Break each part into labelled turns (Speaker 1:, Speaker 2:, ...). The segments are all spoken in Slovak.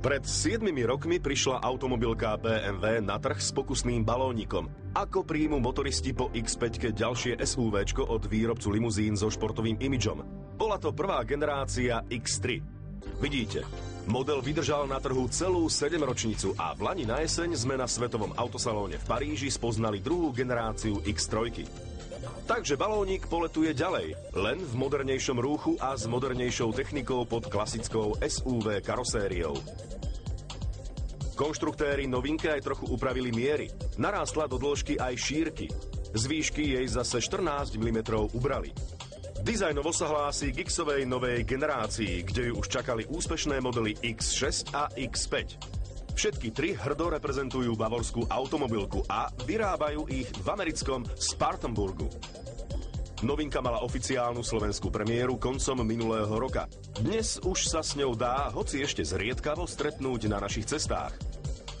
Speaker 1: Pred 7 rokmi prišla automobilka BMW na trh s pokusným balónikom. Ako príjmu motoristi po X5 ďalšie SUVčko od výrobcu limuzín so športovým imidžom? Bola to prvá generácia X3. Vidíte, model vydržal na trhu celú 7-ročnicu a v lani na jeseň sme na svetovom autosalóne v Paríži spoznali druhú generáciu X3. Takže balónik poletuje ďalej, len v modernejšom rúchu a s modernejšou technikou pod klasickou SUV karosériou. Konštruktéri novinke aj trochu upravili miery. Narástla do dĺžky aj šírky. Z výšky jej zase 14 mm ubrali. Dizajnovo sa hlási k X-ovej novej generácii, kde ju už čakali úspešné modely X6 a X5. Všetky tri hrdo reprezentujú bavorskú automobilku a vyrábajú ich v americkom Spartanburgu. Novinka mala oficiálnu slovenskú premiéru koncom minulého roka. Dnes už sa s ňou dá, hoci ešte zriedkavo, stretnúť na našich cestách.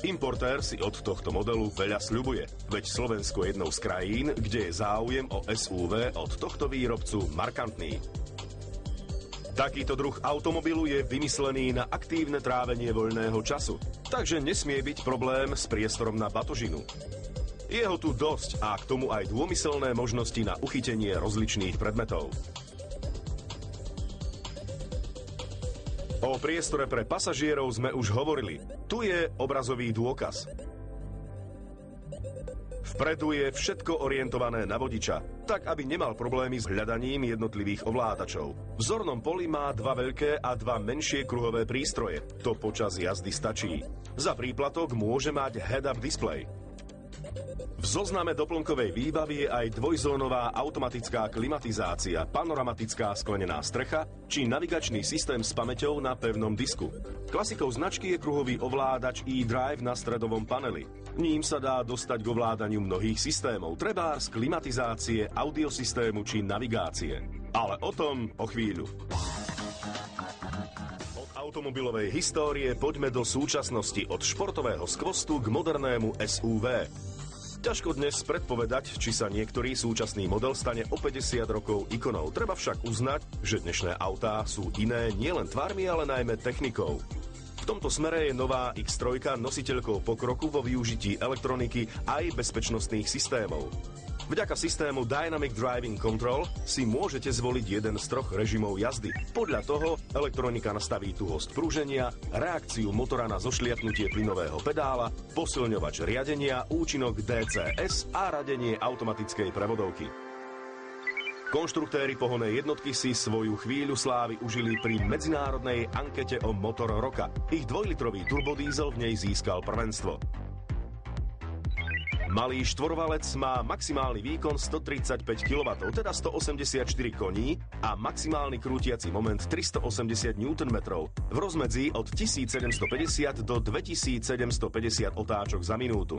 Speaker 1: Importér si od tohto modelu veľa sľubuje, veď Slovensko je jednou z krajín, kde je záujem o SUV od tohto výrobcu markantný. Takýto druh automobilu je vymyslený na aktívne trávenie voľného času, takže nesmie byť problém s priestorom na batožinu. Je ho tu dosť a k tomu aj dômyselné možnosti na uchytenie rozličných predmetov. O priestore pre pasažierov sme už hovorili. Tu je obrazový dôkaz. Vpredu je všetko orientované na vodiča, tak aby nemal problémy s hľadaním jednotlivých ovládačov. V zornom poli má dva veľké a dva menšie kruhové prístroje. To počas jazdy stačí. Za príplatok môže mať head-up display. V zozname doplnkovej výbavy je aj dvojzónová automatická klimatizácia, panoramatická sklenená strecha či navigačný systém s pamäťou na pevnom disku. Klasikou značky je kruhový ovládač eDrive na stredovom paneli. Ním sa dá dostať k ovládaniu mnohých systémov, trebárs klimatizácie, audiosystému či navigácie. Ale o tom o chvíľu. Od automobilovej histórie poďme do súčasnosti, od športového skvostu k modernému SUV. Ťažko dnes predpovedať, či sa niektorý súčasný model stane o 50 rokov ikonou. Treba však uznať, že dnešné autá sú iné nielen tvármi, ale najmä technikou. V tomto smere je nová X3 nositeľkou pokroku vo využití elektroniky aj bezpečnostných systémov. Vďaka systému Dynamic Driving Control si môžete zvoliť jeden z troch režimov jazdy. Podľa toho elektronika nastaví tuhosť prúženia, reakciu motora na zošliapnutie plynového pedála, posilňovač riadenia, účinok DCS a radenie automatickej prevodovky. Konštruktéri pohonnej jednotky si svoju chvíľu slávy užili pri medzinárodnej ankete o motor roka. Ich 2-litrový turbodízel v nej získal prvenstvo. Malý štvorvalec má maximálny výkon 135 kW, teda 184 koní a maximálny krútiaci moment 380 Nm v rozmedzi od 1750 do 2750 otáčok za minútu.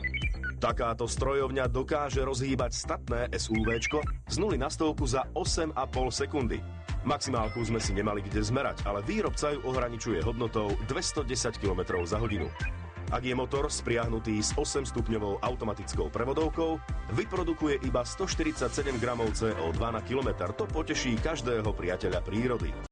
Speaker 1: Takáto strojovňa dokáže rozhýbať statné SUVčko z 0 na 100 za 8,5 sekundy. Maximálku sme si nemali kde zmerať, ale výrobca ju ohraničuje hodnotou 210 km za hodinu. Ak je motor spriahnutý s 8-stupňovou automatickou prevodovkou, vyprodukuje iba 147 gramov CO2 na kilometr. To poteší každého priateľa prírody.